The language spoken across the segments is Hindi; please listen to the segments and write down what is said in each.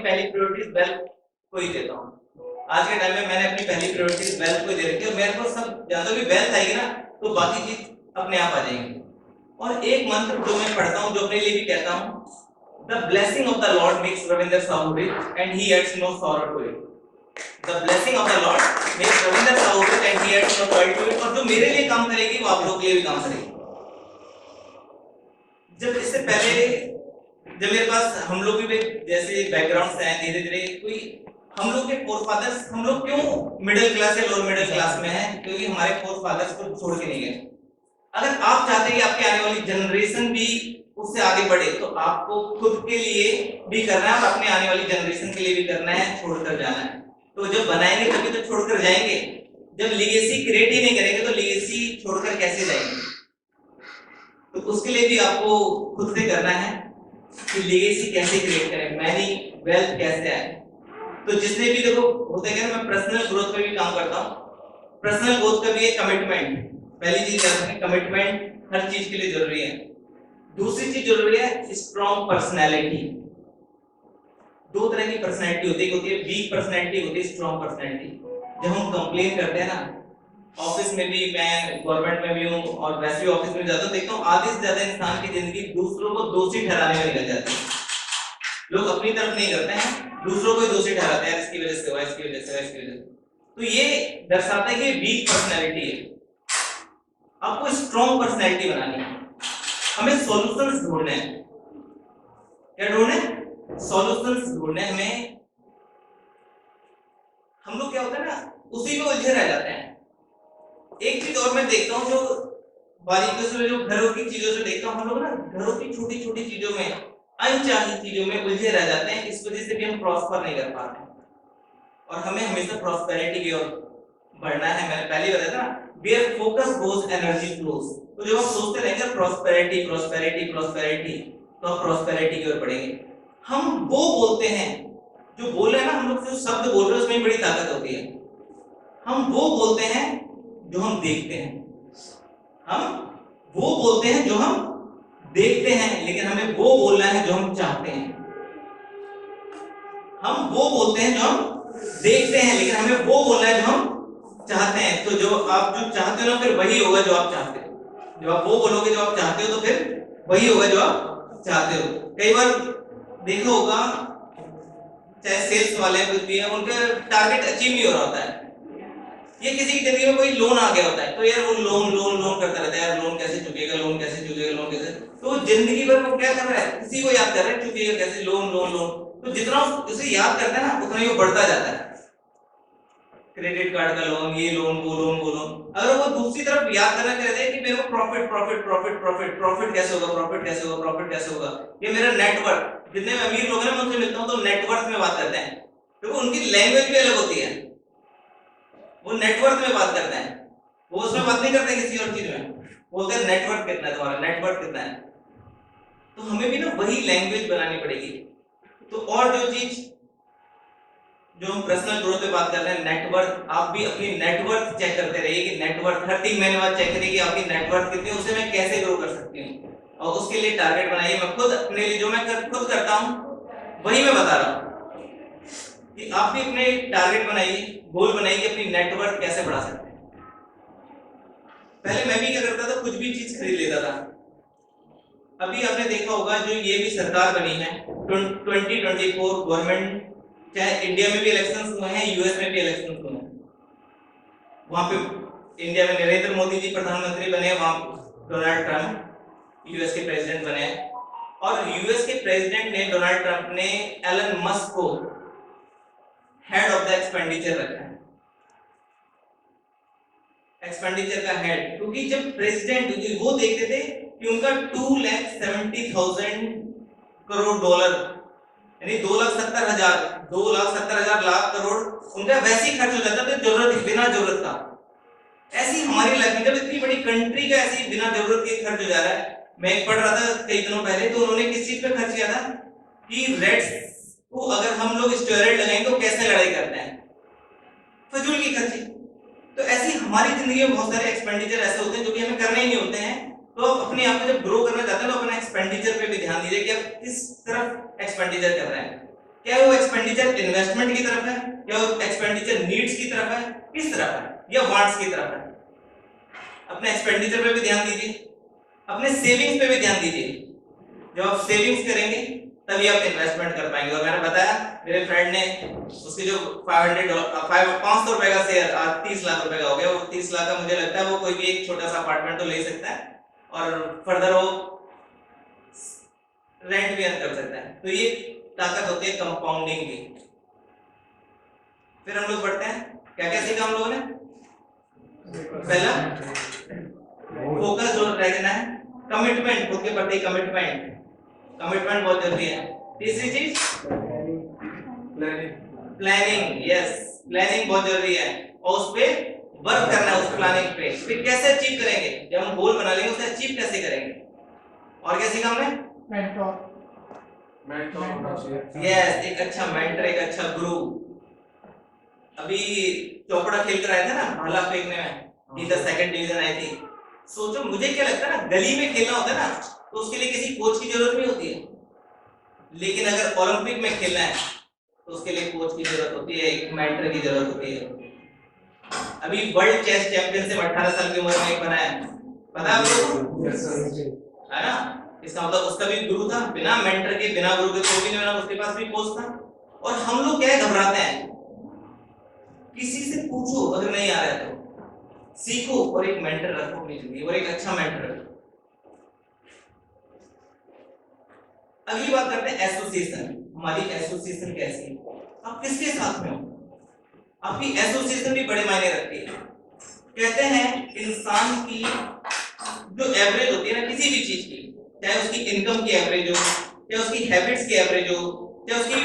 पहली प्रायोरिटी वेल्थ को ही देता हूँ। आज के टाइम में मैंने अपनी पहली प्रायोरिटी वेल्थ को दे रखी है। मेरे को सब ज्यादा भी वेल्थ आएगी ना तो बाकी चीज अपने आप आ जाएंगी। और एक मंत्र जो मैं पढ़ता हूँ, जो अपने लिए भी कहता हूँ, the blessing of the lord makes Ravindra Sahu rich and he adds no sorrow to it. The blessing of the lord makes Ravindra Sahu rich and he adds no sorrow to it. और जो मेरे लिए काम करेगी वो आप लोगों के लिए भी काम करेगी। जब इससे पहले जब मेरे पास हम लोग भी जैसे बैकग्राउंड से आए, धीरे धीरे कोई हम लोग के फोरफादर्स, हम लोग क्यों मिडिल क्लास या लोअर मिडिल क्लास में हैं? क्योंकि हमारे फोरफादर्स को छोड़ के नहीं गए। अगर आप चाहते हैं कि आपकी आने वाली जनरेशन भी उससे आगे बढ़े तो आपको खुद के लिए भी करना है और अपने आने वाली जनरेशन के लिए भी करना है, छोड़कर जाना है। तो जब बनाएंगे तभी तो छोड़कर जाएंगे। जब लीगेसी क्रिएट ही नहीं करेंगे तो लीगेसी छोड़कर कैसे जाएंगे? तो उसके लिए भी आपको खुद से करना है कि लीगेसी कैसे क्रिएट करें, मनी वेल्थ कैसे आए। तो जिसने भी देखो होता है क्या, मैं पर्सनल ग्रोथ पे भी काम करता हूँ। पर्सनल ग्रोथ का भी एक कमिटमेंट, पहली चीज है कमिटमेंट, हर चीज के लिए जरूरी है। दूसरी चीज जरूरी है स्ट्रॉन्ग पर्सनैलिटी। दो तरह की पर्सनैलिटी होती है, वीक पर्सनैलिटी होती है, स्ट्रॉन्ग पर्सनैलिटी। जब हम कंप्लेन करते हैं ना, ऑफिस में भी, मैं गवर्नमेंट में भी हूँ और वैसे भी ऑफिस में जाता हूँ, देखता हूँ आधे से ज्यादा इंसान की जिंदगी दूसरों को दोषी ठहराने में निकल जाती है। लोग अपनी तरफ नहीं करते हैं, दूसरों को ही दोषी ठहराते हैं, इसकी वजह से हुआ, इसकी वजह से हुआ, इसकी वजह से। तो ये दर्शाता है कि वीक पर्सनैलिटी है। आपको स्ट्रॉन्ग पर्सनैलिटी बनानी है। हमें सॉल्यूशंस ढूंढने हैं। क्या ढूंढने? सॉल्यूशंस ढूंढने। हमें हम लोग क्या होता है ना, उसी में उलझे रह जाते हैं। एक चीज और मैं देखता हूँ, जो बारीकियों से, जो घरों की चीजों से देखता हूँ, हम लोग ना घरों की छोटी छोटी चीजों में, अनचाही चीजों में उलझे रह जाते हैं। इस वजह से भी हम प्रॉस्पर नहीं कर पाते और हमें हमेशा प्रॉस्पेरिटी की ओर बढ़ना है। मैंने पहले ही बताया था, where focus goes energy flows। तो जब आप सोचते रहेंगे प्रॉस्पेरिटी प्रॉस्पेरिटी प्रॉस्पेरिटी, तो आप प्रॉस्पेरिटी की ओर बढ़ेंगे। हम वो बोलते हैं, जो बोल रहे हैं ना, हम लोग जो शब्द बोल रहे हैं उसमें बड़ी ताकत होती है। हम वो बोलते हैं जो हम देखते हैं। हम वो बोलते हैं जो हम देखते हैं, लेकिन हमें वो बोलना है जो हम चाहते हैं। हम वो बोलते हैं जो हम देखते हैं, लेकिन हमें वो बोलना है जो हम चाहते हैं। तो जो आप जो चाहते हो ना, फिर वही होगा जो आप चाहते हो। जब आप वो बोलोगे जो आप चाहते हो, तो फिर वही होगा जो आप चाहते हो। कई बार देखा होगा, चाहे सेल्स वाले कुछ भी है, उनका टारगेट अचीव नहीं हो रहा होता है। ये किसी की जिंदगी में कोई लोन आ गया होता है, तो यार वो लोन लोन लोन करता रहता है, यार लोन कैसे चुकेगा, लोन कैसे चुकेगा, लोन कैसे। तो जिंदगी भर वो क्या कर रहा है, किसी को याद कर रहा है, चुकेगा कैसे, लोन लोन लोन। तो जितना उसे याद करता है ना, उतना ही वो बढ़ता जाता है। क्रेडिट कार्ड का लोन, ये लोन, वो लोन, वो लोन। अगर वो दूसरी तरफ याद करना चाहते हैं कि मेरे को profit profit profit profit profit कैसे होगा, प्रॉफिट कैसे होगा, प्रॉफिट कैसे होगा, ये मेरा नेटवर्क। जितने अमीर लोग हैं मैं उनसे मिलता हूं तो नेटवर्क में बात करते हैं, क्योंकि उनकी लैंग्वेज भी अलग होती है। वो नेटवर्क में बात करते हैं, वो उसमें बात नहीं करते किसी और चीज में। बोलते हैं नेटवर्क कितना है तुम्हारा, नेटवर्क कितना है। तो हमें भी ना वही लैंग्वेज बनानी पड़ेगी। तो और जो चीज जो हम पर्सनल ग्रोथ पे बात कर रहे हैं, नेटवर्क, आप भी अपनी नेटवर्क चेक करते रहिए कि नेटवर्क हर 3 महीने बाद चेक करिए कि आपकी नेटवर्क कितनी है, उसे मैं कैसे ग्रो कर सकती हूँ। और उसके लिए टारगेट बनाइए। मैं खुद अपने लिए जो मैं खुद करता हूँ वही मैं बता रहा हूँ कि आप भी अपने टारगेट बनाइए, गोल बनाइए कि अपनी नेटवर्क कैसे बढ़ा सकते हैं। पहले मैं भी क्या करता था, कुछ भी चीज खरीद लेता था। अभी आपने देखा होगा जो ये भी सरकार बनी है 2024 गवर्नमेंट, चाहे इंडिया में भी इलेक्शंस हुए हैं, यूएस में भी इलेक्शंस हुए हैं। वहां पे इंडिया में नरेंद्र मोदी जी प्रधानमंत्री बने, वहां डोनाल्ड ट्रंप यूएस के प्रेसिडेंट बने। और यूएस के प्रेसिडेंट ने, डोनाल्ड ट्रंप ने, एलन मस्क को हेड ऑफ द एक्सपेंडिचर रखा है, एक्सपेंडिचर का हेड। क्योंकि जब प्रेसिडेंट वो देखते थे कि उनका 2,70,000 करोड़ डॉलर, यानी 2,70,000 लाख करोड़ उनका वैसे ही खर्च हो जाता था, जरूरत बिना जरूरत का। ऐसी हमारी लाइफ में जब इतनी बड़ी कंट्री का ऐसी बिना जरूरत के खर्च हो जा रहा है। मैं पढ़ रहा था कई दिनों पहले, तो उन्होंने किस चीज पे खर्च किया था कि रेड्स को अगर हम लोग स्टेरॉइड लगाएंगे तो कैसे लड़ाई करते हैं, फजूल की खर्ची। तो ऐसी हमारी जिंदगी में बहुत सारे एक्सपेंडिचर ऐसे होते हैं जो कि हमें करने ही नहीं होते हैं। तो आप अपने आप में जब ग्रो करना चाहते हैं तो अपने एक्सपेंडिचर पे भी ध्यान दीजिए कि आप किस तरफ एक्सपेंडिचर कर रहे हैं। क्या वो एक्सपेंडिचर इन्वेस्टमेंट की तरफ है, क्या वो एक्सपेंडिचर नीड्स की तरफ है, किस तरफ है, या वांट्स की तरफ है? अपने एक्सपेंडिचर पे भी ध्यान दीजिए, अपने सेविंग्स पे भी ध्यान दीजिए। जब आप सेविंग्स करेंगे तभी आप इन्वेस्टमेंट कर पाएंगे। और मैंने बताया मेरे फ्रेंड ने उसके जो 500 रुपए का शेयर आज 30 लाख रुपए का हो गया। वो 30 लाख का मुझे लगता है वो कोई भी एक छोटा सा अपार्टमेंट तो ले सकता है और फर्दर वो रेंट भी अर्न कर सकता है। तो ये ताकत होती है कंपाउंडिंग की। फिर हम लोग बढ़ते हैं, क्या क्या सीखा हम लोगों ने? पहला फोकस जो रखना है, कमिटमेंट, खुद के प्रति कमिटमेंट, कमिटमेंट बहुत जरूरी है। तीसरी चीज प्लानिंग, यस प्लानिंग बहुत जरूरी है और उस पे वर्क करना है, उस प्लानिंग पे। फिर कैसे अचीव करेंगे, जब हम गोल बना लेंगे उसे अचीव कैसे करेंगे? और क्या सीखा हमने? मेंटोर, यस एक अच्छा मेंटर, एक अच्छा गुरु। अभी चौपड़ा खेल कर आए थे ना भाला फेंकने में, इधर सेकंड डिवीजन आई थी। सोचो मुझे क्या लगता है ना, गली में खेलना होता है ना तो उसके लिए किसी कोच की जरूरत नहीं होती है, लेकिन अगर ओलंपिक में खेलना है तो उसके लिए कोच की जरूरत होती है, एक मेंटर की जरूरत होती है। अभी वर्ल्ड चेस चैंपियनशिप 18 साल की उम्र में एक बनाया, पता है आपको? है ना, इसका मतलब उसका भी गुरु था, बिना मेंटर के बिना गुरु के तो भी नहीं बना, उसके पास भी कोच था। और हम लोग क्या घबराते हैं, किसी से पूछो, अगर नहीं आ रहा है तो सीखो और एक मेंटर रखो अपनी जिंदगी, और एक अच्छा मेंटर रखो। अगली बात करते हैं एसोसिएशन। हमारी एसोसिएशन कैसी है, आप किसके साथ में हो? आपकी एसोसिएशन भी बड़े मायने रखती है। कहते हैं इंसान की जो एवरेज होती है ना किसी भी चीज की, चाहे उसकी इनकम की एवरेज हो, चाहे उसकी हैबिट्स की एवरेज हो, चाहे उसकी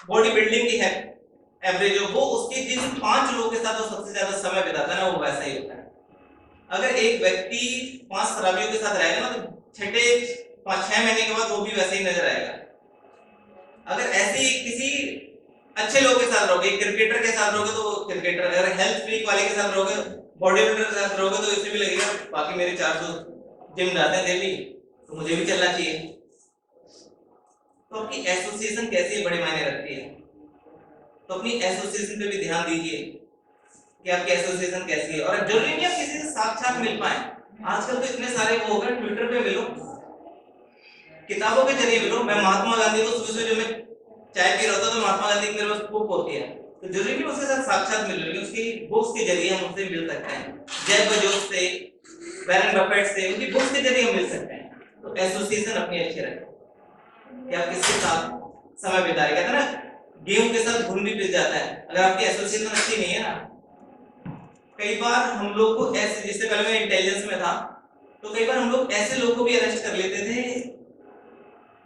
बॉडी बिल्डिंग की एवरेज हो, वो उसके जिन 5 लोगों के साथ वो सबसे ज्यादा समय बिताता है ना, वो वैसा ही होता है। अगर एक व्यक्ति 5 शराबियों के साथ रहेगा ना तो छठे 5-6 महीने के बाद वो भी वैसे ही नजर आएगा। अगर ऐसे ही किसी अच्छे लोग के साथ रहोगे, क्रिकेटर के साथ रहोगे तो क्रिकेटर, अगर हेल्थ फ्रीक वाले के साथ रहोगे, बॉडी बिल्डर के साथ रहोगे तो इसे भी लगेगा बाकी मेरे 4 दोस्त जिम जाते हैं डेली तो मुझे भी चलना चाहिए। तो आपकी एसोसिएशन कैसी है, बड़े मायने रखती है। तो अपनी एसोसिएशन पे भी ध्यान दीजिए कि आपकी एसोसिएशन कैसी है। और जरूरी नहीं आप किसी से साक्षात मिल पाए, आजकल तो इतने सारे वो हो गए, ट्विटर पे मिलो, किताबों के जरिए मिलो। मैं महात्मा गांधी को सुबह जो मैं चाय पी रहा था तो महात्मा गांधी की मेरे पास बुक होती है, तो जरूरी नहीं उसके साथ साक्षात मिल रही, उसकी बुक्स के जरिए हम उससे मिल सकते हैं। जेफ बेजोस से, वॉरेन बफेट से, उनकी बुक्स के जरिए हम मिल सकते हैं। तो एसोसिएशन अपनी अच्छी रखें कि आप किसके साथ समय बिता रहे। कहते हैं ना गेहूं के साथ घुन भी पिस जाता है, अगर आपकी एसोसिएशन अच्छी नहीं है ना। कई बार हम लोग को ऐसे, जिससे पहले मैं इंटेलिजेंस में था तो कई बार हम लोग ऐसे लोगों को भी अरेस्ट कर लेते थे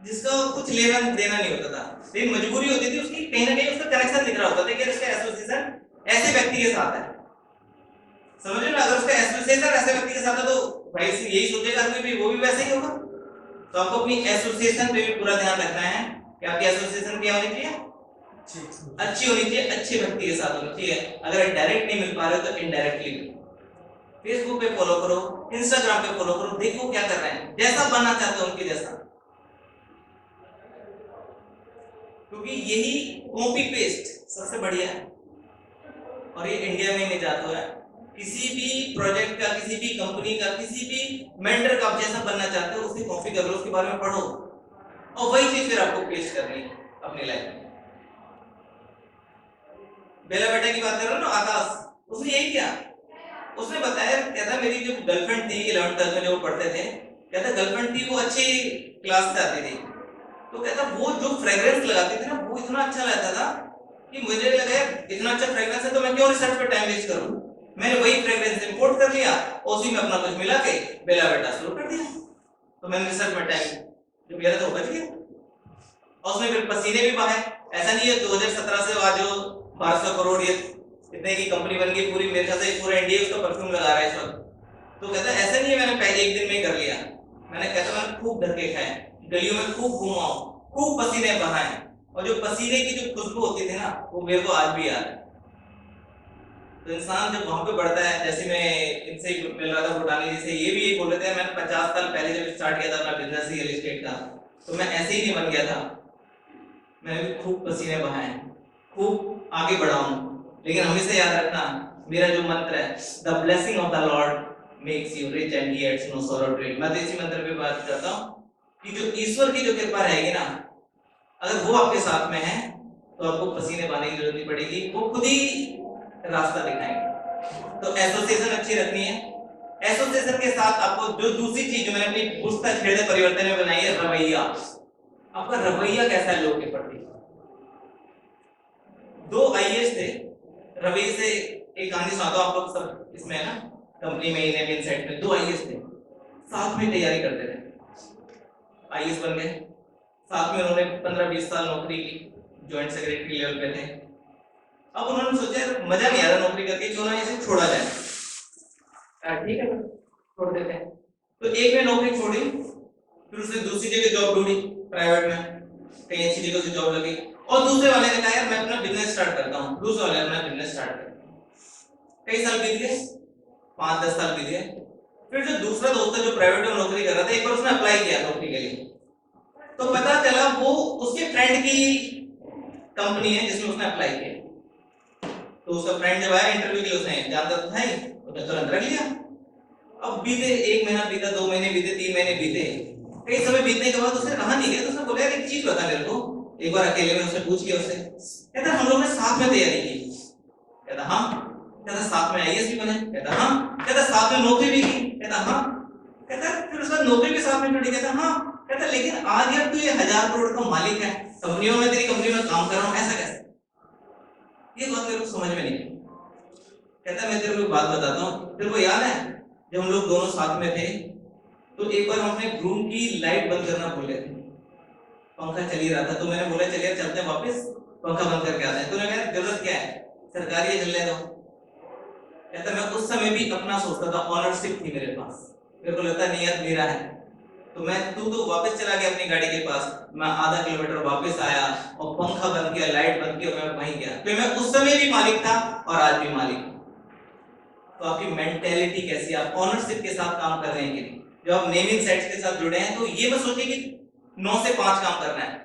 जिसका कुछ लेना देना नहीं होता था, लेकिन मजबूरी होती थी उसकी, कहीं ना कहीं उसका कनेक्शन दिख रहा होता था कि इसका एसोसिएशन ऐसे व्यक्ति के साथ है। समझ रहे हो ना, अगर उसका एसोसिएशन ऐसे व्यक्ति के साथ है तो भाई यही सोचेगा कोई भी, वो भी वैसे ही होगा। तो आपको अपनी एसोसिएशन पे भी पूरा ध्यान रखना है कि आपकी एसोसिएशन क्या होनी चाहिए, अच्छी होनी चाहिए, अच्छे व्यक्ति के साथ होनी चाहिए। अगर डायरेक्ट नहीं मिल पा रहे हो तो इनडायरेक्टली फेसबुक पे फॉलो करो, इंस्टाग्राम पे फॉलो करो, देखो क्या कर रहे हैं, जैसा बनना चाहते हो उनके जैसा, क्योंकि यही कॉपी पेस्ट सबसे बढ़िया है। और ये इंडिया में नहीं जाता है, किसी भी प्रोजेक्ट का, किसी भी कंपनी का, किसी भी मेंटर का आप जैसा बनना चाहते हो उसे कॉपी कर लो, उसके बारे में पढ़ो और वही चीज फिर आपको पेस्ट करनी है अपनी लाइफ में। बेला बेटा की बात कर रहा हूं ना, आकाश, उसने यही किया। उसने बताया, कहता मेरी जो गर्लफ्रेंड थी 11th तक में जो पढ़ते थे, कहता गर्लफ्रेंड थी वो अच्छी क्लास से आती थी, तो कहता वो जो फ्रेग्रेंस लगाती थी ना वो इतना अच्छा लगता था कि मुझे लगा इतना अच्छा फ्रेग्रेंस है तो मैं क्यों रिसर्च पे टाइम वेस्ट करूं। मैंने वही फ्रेग्रेंस इंपोर्ट कर लिया और उसी में अपना कुछ मिला के बेला बेटा शुरू कर दिया, तो मैंने रिसर्च में टाइम जो मेरा तो बच गया। और उसमें फिर पसीने भी बहाए। ऐसा नहीं है 2017 से आज जो 1200 करोड़ ये इतने की कंपनी बन गई पूरी, मेरे ख्याल से पूरा इंडिया उसका परफ्यूम लगा रहा है इस वक्त। तो कहता ऐसा नहीं है मैंने पहले एक दिन में ही कर लिया, मैंने कहता मैंने खूब धक्के खाए, गलियों में खूब घूमा, खूब पसीने बहाए, और जो पसीने की जो खुशबू होती थी ना वो मेरे को आज भी याद है। तो इंसान जब वहां पे बढ़ता है, जैसे मैं इनसे मिल रहा था भूटानी जी से, ये भी ये बोल रहे थे मैंने 50 साल पहले जब स्टार्ट किया था अपना बिजनेस रियल एस्टेट का, तो मैं ऐसे ही नहीं बन गया था, मैंने भी खूब पसीने बहाए, खूब आगे बढ़ा हूं, लेकिन हमेशा याद रखना मेरा जो मंत्र है, the blessing of the lord makes you rich and he adds no sorrow to it. मैं तो इसी मंत्र पे बात करता हूं कि जो ईश्वर की जो कृपा रहेगी ना, अगर वो आपके साथ में है तो आपको पसीने बहाने की जरूरत नहीं पड़ेगी, वो खुद ही रास्ता दिखाएंगे। तो एसोसिएशन अच्छी रखनी है। एसोसिएशन के साथ आपको जो दूसरी चीज जो मैंने अपनी पुस्तक हृदय परिवर्तन में बनाई है, रवैया। आपका रवैया कैसा है लोग के प्रति। दो आईएएस थे, रवैये से एक कहानी सुनाता हूं, आप लोग सब इसमें है ना, कंपनी में इनसाइट में दो आईएएस थे, साथ में तैयारी करते थे, आईएएस बन गए, साथ में उन्होंने 15-20 साल नौकरी की, ज्वाइंट सेक्रेटरी लेवल पे थे। अब उन्होंने सोचा मजा नहीं आ रहा नौकरी करके, क्यों ना इसे छोड़ा जाए। ठीक है छोड़ देते हैं। तो एक ने नौकरी छोड़ी, फिर उसने दूसरी जगह जॉब ढूंढी, प्राइवेट में कहीं अच्छी जगह से जॉब लगी, और दूसरे वाले ने कहा यार मैं अपना बिजनेस स्टार्ट करता हूँ। दूसरे वाले ने अपना बिजनेस स्टार्ट किया। कई साल बीत गए, 5-10 साल बीत गए। फिर जो दूसरा दोस्त है जो प्राइवेट में नौकरी कर रहा था, एक बार उसने अप्लाई किया नौकरी के लिए, तो पता चला वो उसके फ्रेंड की कंपनी है जिसमें उसने अप्लाई किया। तो उसका फ्रेंड जब आया इंटरव्यू के लिए, उसने जानता तो था ही, उसने तुरंत रख लिया। अब बीते 1 महीना बीता, 2 महीने बीते, 3 महीने बीते, कई समय बीतने के बाद उसने कहा नहीं गया, तो उसने बोला यार एक चीज बता मेरे को। एक बार अकेले में उसने पूछ लिया उससे, कहता हम लोगों ने साथ में तैयारी की। कहता हाँ। कहता साथ में आईएएस भी बने। कहता हाँ। कहता साथ में नौकरी भी की। कहता हाँ। कहता फिर उसका नौकरी भी साथ में जुड़ी। कहता हाँ। कहता लेकिन आज यार तू ये 1000 करोड़ का मालिक है, कंपनियों में तेरी कंपनी में काम कर रहा हूँ, ऐसा कैसे? ये बात मेरे को समझ में नहीं। कहता मैं तेरे को बात बताता हूँ, तेरे को याद है जब हम लोग दोनों साथ में थे, तो एक बार हम अपने रूम की लाइट बंद करना भूल गए थे, पंखा चल ही रहा था, तो मैंने बोला चलिए चलते हैं वापस पंखा बंद करके आते हैं। तो मैंने कहा जरूरत क्या है, सरकारी है चलने दो। कहता मैं उस समय भी अपना सोचता था, ऑनरशिप थी मेरे पास, मेरे को लगता नहीं यार मेरा है। तो मैं तू तो वापस चला गया अपनी गाड़ी के पास, मैं आधा किलोमीटर वापस आया और पंखा बंद किया, लाइट बंद की, और मैं वहीं गया। तो मैं उस समय भी मालिक था और आज भी मालिक हूं। तो आपकी मेंटेलिटी कैसी, आप ऑनरशिप के साथ काम कर रहे हैं कि नहीं? जब आप नेमिंग साइट्स के साथ जुड़े हैं तो ये मत सोचिए कि 9 से 5 काम करना है।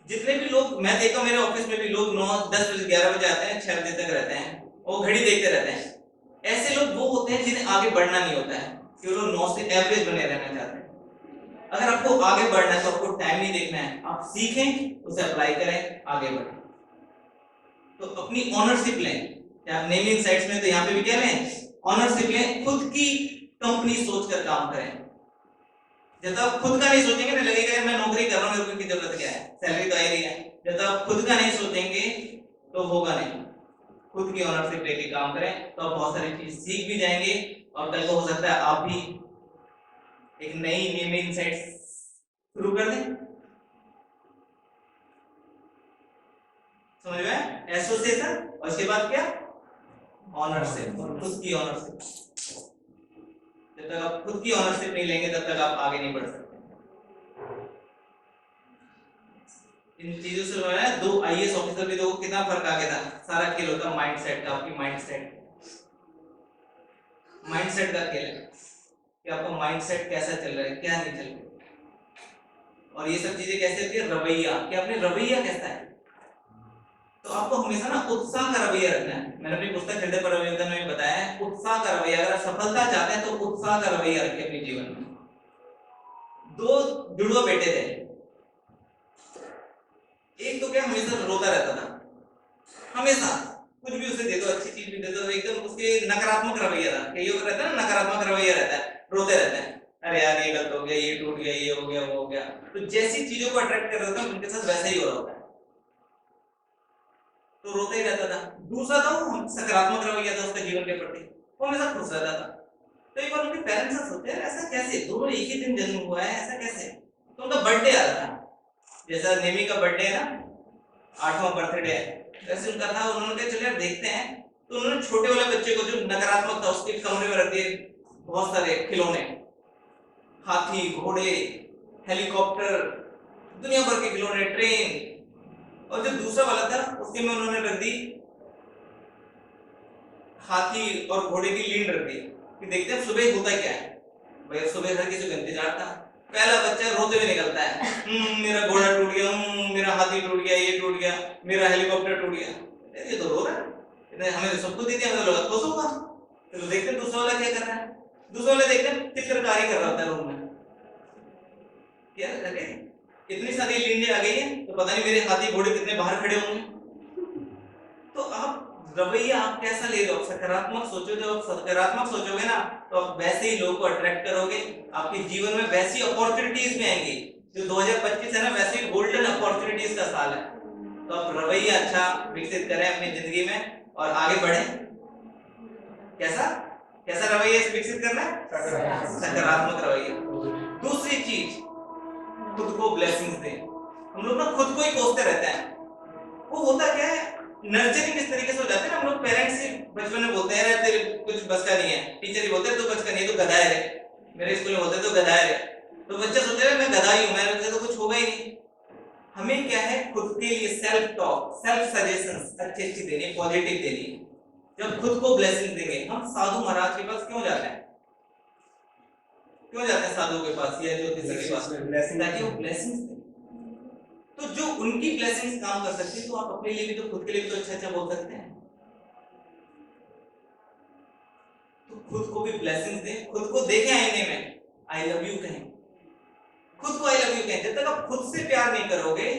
जितने भी लोग मैं देखा मेरे ऑफिस में भी लोग 9-10 बजे 11 बजे आते हैं, 6 बजे तक रहते हैं और घड़ी देखते रहते हैं। ऐसे लोग वो होते हैं जिन्हें आगे बढ़ना नहीं होता है, कि वो लोग 9 से एवरेज बने रहना चाहते हैं। अगर आपको आगे बढ़ना है तो आपको टाइम नहीं देखना है, आप सीखें, उसे अप्लाई करें, आगे बढ़ें। तो अपनी ऑनरशिप लें। आप नेमिंग साइट्स में तो यहाँ पे भी क्या लें, ऑनरशिप लें, खुद की कंपनी सोचकर काम करें। जब तक आप खुद का नहीं सोचेंगे ना, लगेगा यार मैं नौकरी कर रहा हूँ, मेरे को इनकी जरूरत क्या है, सैलरी तो आ ही रही है। जब तक आप खुद का नहीं सोचेंगे तो होगा नहीं। खुद की ऑनरशिप लेके काम करें तो आप बहुत सारी चीज सीख भी जाएंगे, और कल को हो सकता है आप भी एक नई नेमिंग साइट शुरू कर दें। समझ में? एसोसिएशन, और उसके बाद क्या, ऑनरशिप, और खुद की ऑनरशिप। जब तक आप खुद की ऑनरशिप नहीं लेंगे तब तक आप आगे नहीं बढ़ सकते। इन चीजों से जो है, दो आईएएस ऑफिसर भी देखो कितना फर्क आ गया था। सारा खेल होता माइंड सेट का, आपकी माइंड सेट का खेल है कि आपका माइंड सेट कैसा चल रहा है, क्या नहीं चल रहा है। और ये सब चीजें कैसे होती है, रवैया, कि आपने रवैया कैसा है। तो आपको हमेशा ना उत्साह का रवैया रखना है। मैंने अपनी पुस्तक हृदय परिवर्तन में बताया है, उत्साह का रवैया। अगर आप सफलता चाहते हैं तो उत्साह का रवैया रखिए अपने जीवन में। 2 जुड़वा बेटे थे, एक तो क्या हमेशा रोता रहता था, हमेशा कुछ भी उसे दे दो, अच्छी चीज भी दे दो, एकदम उसके नकारात्मक रवैया था। कई लोग रहता है ना, नकारात्मक रवैया रहता है, रोते रहते हैं, अरे यार ये गलत हो गया, ये टूट गया, ये हो गया, वो हो गया। तो जैसी चीजों को अट्रैक्ट कर रहा था उनके साथ वैसा ही हो रहा होता है, तो रोता ही रहता था। दूसरा था वो सकारात्मक रवैया था उसका जीवन के प्रति, वो हमेशा खुश रहता था। तो एक बार उनके पेरेंट्स से सोचे ऐसा कैसे, दोनों एक ही दिन जन्म हुआ है, ऐसा कैसे? तो उनका बर्थडे आ रहा था, जैसा नेमी का बर्थडे है ना, 8वां बर्थडे है, वैसे उनका था। उन्होंने कहा चलिए यार देखते हैं। तो उन्होंने छोटे वाले बच्चे को जो नकारात्मक था उसके कमरे में रख दिए बहुत सारे खिलौने, हाथी, घोड़े, हेलीकॉप्टर, दुनिया भर के खिलौने, ट्रेन। और जो दूसरा वाला था उसके में उन्होंने रख दी हाथी और घोड़े की लीड रख दी, कि देखते हैं सुबह होता क्या है। भाई सुबह हर किसी को इंतजार था, पहला बच्चा रोते हुए निकलता है, मेरा घोड़ा टूट गया, मेरा हाथी टूट गया, ये टूट गया, मेरा हेलीकॉप्टर टूट गया। ये तो रो रहा है, हमें तो सब कुछ दे दिया, हमें तो खुश होगा। तो देखते हैं दूसरा वाला क्या कर रहा है। दूसरा वाला देखते हैं चित्रकारी कर रहा होता है रूम में, क्या लगे इतनी सारी लींडें आ गई है तो पता नहीं मेरे हाथी घोड़े कितने बाहर खड़े होंगे। तो आप रवैया आप कैसा ले रहे हो, सकारात्मक सोचो। जब आप सकारात्मक सोचोगे ना तो आप वैसे ही लोगों को अट्रैक्ट करोगे, आपके जीवन में वैसी अपॉर्चुनिटीज भी आएंगी। जो 2025 है ना वैसे ही गोल्डन अपॉर्चुनिटीज का साल है। तो आप रवैया अच्छा विकसित करें अपनी जिंदगी में और आगे बढ़े। कैसा कैसा रवैया विकसित करना है, सकारात्मक रवैया। दूसरी चीज, खुद को ब्लेसिंग्स दें। हम लोग ना खुद को ही कोसते रहते हैं। वो होता क्या है, नर्चरिंग इस तरीके से हो जाती है ना, हम लोग पेरेंट्स से बचपन में बोलते हैं तेरे कुछ बस का नहीं है, टीचर ही बोलते हैं तू बस का नहीं है, तू गधा है रे। मेरे स्कूल में बोलते तो गधा है रे, तो बच्चा सोचता है मैं गधा ही हूं, मेरे से तो कुछ होगा ही नहीं। हमें क्या है, खुद के लिए सेल्फ टॉक, सेल्फ सजेशंस अच्छी अच्छी देनी, पॉजिटिव देनी। जब खुद को ब्लेसिंग देंगे, हम साधु महाराज के पास क्यों जाते हैं, क्यों जाते हैं साधु के पास या ज्योतिषी के पास, ताकि वो ब्लेसिंग्स दें। तो जो उनकी ब्लेसिंग्स काम कर सकती है तो आप अपने लिए भी तो, खुद के लिए भी तो अच्छा अच्छा बोल सकते हैं। तो खुद को भी ब्लेसिंग्स दें, खुद को देखें आईने में, आई लव यू कहें, खुद को आई लव यू कहें। जब तक आप खुद से प्यार नहीं करोगे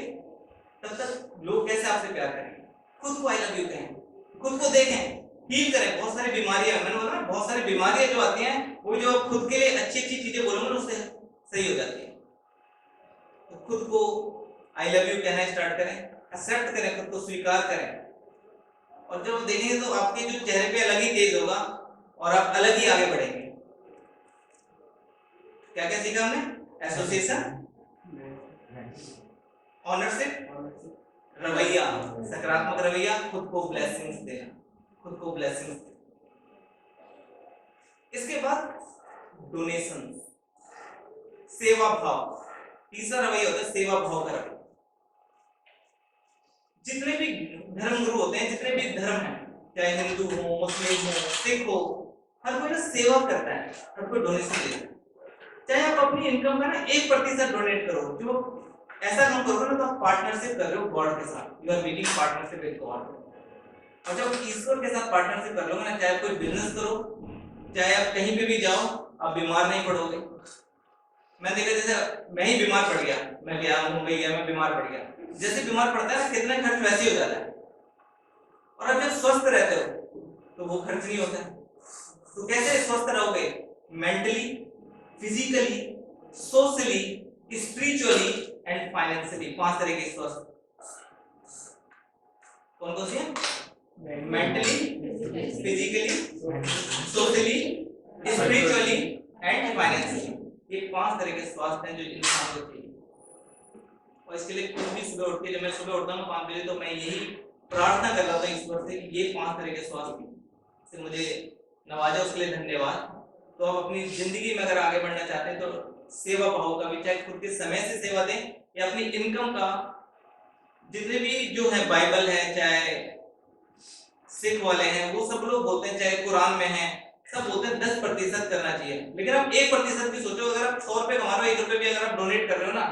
तब तक लोग कैसे आपसे प्यार करेंगे। खुद को आई लव यू कहें, खुद को देखें, हील करें। बहुत सारी बीमारियां, मैंने बोला ना बहुत सारी बीमारियां जो आती हैं वो जो खुद के लिए अच्छी अच्छी चीजें बोलोगे उससे सही हो जाती है। तो खुद को आई लव यू कहना स्टार्ट करें, एक्सेप्ट करें, खुद को स्वीकार करें। और जब देखेंगे तो आपके जो चेहरे पे अलग ही तेज होगा और आप अलग ही आगे बढ़ेंगे। क्या क्या सीखा हमने, एसोसिएशन, ऑनरशिप, रवैया, सकारात्मक रवैया, खुद को ब्लेसिंग्स देना, खुद को ब्लेसिंग्स देना। इसके बाद डोनेशन, सेवा भाव। तीसरा रवैया होता है सेवा भाव का रवैया। जितने भी धर्म गुरु होते हैं, जितने भी धर्म हैं, चाहे हिंदू हो, मुस्लिम हो, सिख हो, हर कोई ना सेवा करता है, हर कोई डोनेशन देता है। चाहे आप अपनी इनकम का ना 1% डोनेट करो, जो ऐसा काम करोगे ना तो आप पार्टनरशिप कर रहे हो गॉड के साथ, you are making partnership with God. और जब ईश्वर के साथ पार्टनरशिप कर लोगे ना, चाहे आप कोई बिजनेस करो, चाहे आप कहीं पे भी जाओ, आप बीमार नहीं पड़ोगे। मैं देखा जैसे मैं ही बीमार पड़ गया, मैं गया मुंबई गया, मैं बीमार पड़ गया, जैसे बीमार पड़ता है ना कितना खर्च वैसे ही हो जाता है। और आप जब स्वस्थ रहते हो तो वो खर्च नहीं होता है। तो कैसे स्वस्थ रहोगे, mentally, physically, socially, spiritually and financially. 5 तरह के स्वस्थ कौन कौन से हैं, mentally, physically, socially, spiritually and financially. ये 5 तरह के स्वास्थ्य हैं जो इंसान को चाहिए। और इसके लिए खुद भी सुबह उठ के, जब मैं सुबह उठता हूँ 5 बजे, तो मैं यही प्रार्थना कर रहा था ईश्वर से कि ये 5 तरह के स्वास्थ्य से मुझे नवाजा, उसके लिए धन्यवाद। तो आप अपनी जिंदगी में अगर आगे बढ़ना चाहते हैं तो सेवा भाव का भी, चाहे खुद के समय से सेवा दें या अपनी इनकम का, जितने भी जो है बाइबल है, चाहे सिख वाले हैं, वो सब लोग बोलते हैं, चाहे कुरान में है, सब बोलते हैं 10% करना चाहिए। लेकिन आप 1% भी सोचो, अगर आप 100 रुपए कमा रहे हो, 1 रुपए भी अगर आप डोनेट कर रहे हो ना,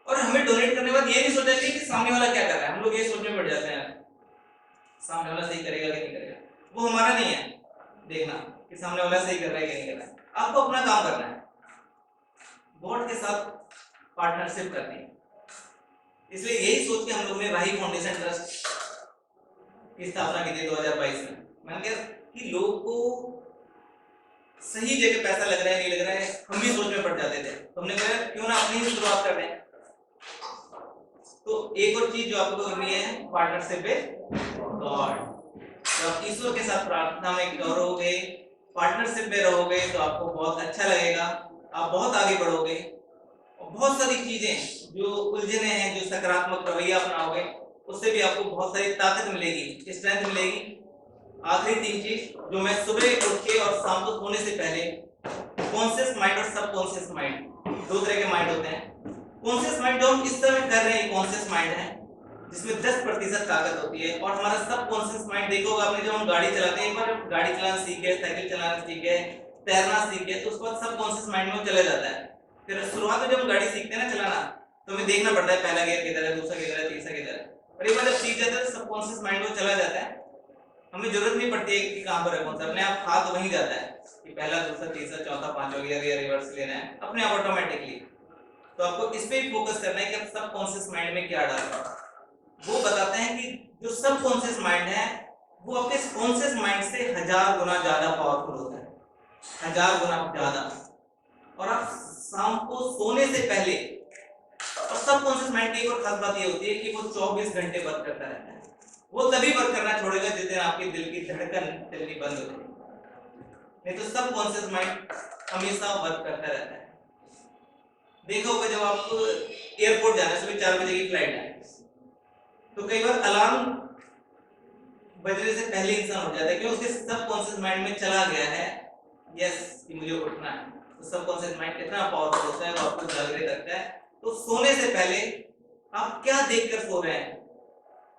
और हमें डोनेट करने के बाद ये नहीं सोचना चाहिए कि सामने वाला क्या कर रहा है। हम लोग ये सोचने में पड़ जाते हैं सामने वाला सही करेगा कि नहीं करेगा, वो हमारा नहीं है देखना कि सामने वाला सही कर रहा है कि नहीं कर रहा है। आपको अपना काम करना है, गॉड के साथ पार्टनरशिप करनी है। इसलिए यही सोच के हम लोग ने राही फाउंडेशन ट्रस्ट की स्थापना की थी 2022 में। मैंने कहा कि लोग को सही जगह पैसा लग रहा है नहीं लग रहा है, हम भी सोच में पड़ जाते थे, तो हमने कहा क्यों ना अपनी ही शुरुआत कर दें। तो एक और चीज जो आपको करनी है, पार्टनरशिप विद गॉड। तो आप ईश्वर के साथ प्रार्थना में करोगे, पार्टनरशिप में रहोगे तो आपको बहुत अच्छा लगेगा, आप बहुत आगे बढ़ोगे। और बहुत सारी चीजें जो उलझने हैं, जो सकारात्मक रवैया अपनाओगे, उससे भी आपको बहुत सारी ताकत मिलेगी, स्ट्रेंथ मिलेगी। आखिरी 3 चीज जो मैं सुबह उठ के और शाम को सोने से पहले, कॉन्शियस माइंड और सबकॉन्शियस माइंड, 2 तरह के माइंड होते हैं। कॉन्शियस माइंड जो हम इस समय कर रहे हैं, कॉन्शियस माइंड है जिसमें 10% ताकत होती है। और हमारा सबकॉन्शियस माइंड देखोगे आपने, जब हम गाड़ी चलाते हैं, एक बार गाड़ी चलाना सीख गए, साइकिल चलाना सीख गए, तैरना सीख गए, तो उसके बाद सबकॉन्शियस माइंड में चला जाता है। फिर शुरुआत में जब हम गाड़ी सीखते हैं ना चलाना, तो हमें देखना पड़ता है पहला गियर किधर है, दूसरा किधर है, तीसरा किधर है। और एक बार जब सीख जाता है तो सबकॉन्शियस माइंड वो चला जाता है, हमें जरूरत नहीं पड़ती है कि कहां पर है कौन सा, अपने आप हाथ वहीं जाता है कि पहला दूसरा तीसरा चौथा पांचवा गियर या रिवर्स लेना है, अपने आप ऑटोमेटिकली। तो आपको इस पे फोकस करना है कि आप सबकॉन्शियस माइंड में क्या डाल रहे हो। वो बताते हैं कि जो सबकॉन्शियस माइंड है वो आपके कॉन्शियस माइंड से 1000 गुना ज्यादा पावरफुल होता है, 1000 गुना ज्यादा। और आप शाम को सोने से पहले, और सबकॉन्शियस माइंड की एक और खास बात ये होती है कि वो 24 घंटे वर्क करता रहता है। वो तभी वर्क करना छोड़ेगा जिस दिन आपके दिल की धड़कन चलनी बंद हो जाए, नहीं तो सबकॉन्शियस माइंड हमेशा वर्क करता रहता है। देखा होगा जब आपको एयरपोर्ट जाना है, सुबह 4 बजे की फ्लाइट है, तो कई बार अलार्म बजने से पहले इंसान हो जाता है, क्योंकि उसके सबकॉन्शियस माइंड में चला गया है यस कि मुझे उठना है। तो सबकॉन्शियस माइंड कितना पावरफुल होता है, वो आपको जागृत रखता है। तो सोने से पहले आप क्या देखकर सो रहे हैं?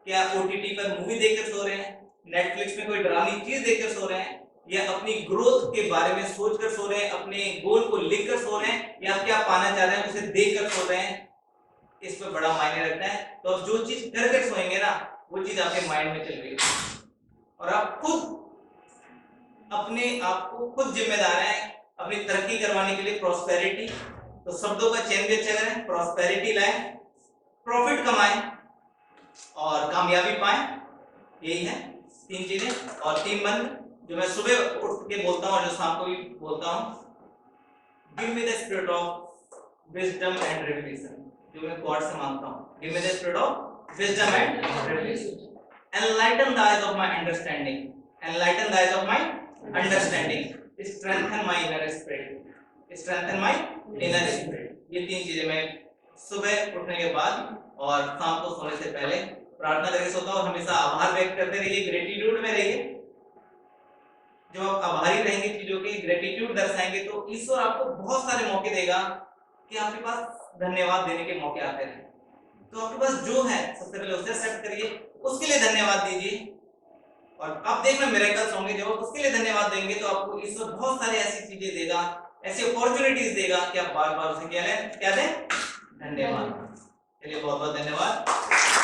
क्या ओटीटी पर मूवी देखकर सो रहे हैं, नेटफ्लिक्स में कोई डरावनी चीज देखकर सो रहे हैं, या अपनी ग्रोथ के बारे में सोचकर सो रहे हैं, अपने गोल को लिखकर सो रहे हैं, या आप क्या पाना चाह रहे हैं उसे देखकर सो रहे हैं? इस पर बड़ा मायने रखता है। तो आप जो चीज करके सोएंगे ना, वो चीज आपके माइंड में चल रही है, और आप खुद अपने आप को खुद जिम्मेदार हैं अपनी तरक्की करवाने के लिए। प्रॉस्पेरिटी, तो शब्दों का चयन भी अच्छा करें, प्रॉस्पेरिटी लाएं, प्रॉफिट कमाएं और कामयाबी पाएं, यही है 3 चीजें। और 3 मंत्र जो मैं सुबह उठ के बोलता हूँ और जो शाम को भी बोलता हूँ, give me the spirit of wisdom and revelation, जो मैं गॉड से मांगता हूँ। Give me the spirit of wisdom and revelation, enlighten the eyes of my understanding, enlighten the eyes of my understanding, strengthen my inner spirit, strengthen my inner spirit. ये 3 चीजें मैं सुबह उठने के बाद और शाम को सोने से पहले प्रार्थना करके सोता हूं। और हमेशा आभार व्यक्त करते रहिए, ग्रेटिट्यूड में रहिए। जब आप आभारी रहेंगे चीजों के, ग्रेटिट्यूड दर्शाएंगे, तो ईश्वर आपको बहुत सारे मौके देगा कि आपके पास धन्यवाद देने के मौके आते रहे। तो आपके पास जो है सबसे पहले उसे एक्सेप्ट करिए, उसके लिए धन्यवाद दीजिए, और आप देखना मिरेकल्स होंगे। जब आप उसके लिए धन्यवाद देंगे तो आपको ईश्वर बहुत सारी ऐसी चीजें देगा, ऐसी अपॉर्चुनिटीज देगा कि आप बार बार उसे क्या दें, धन्यवाद। चलिए बहुत बहुत धन्यवाद।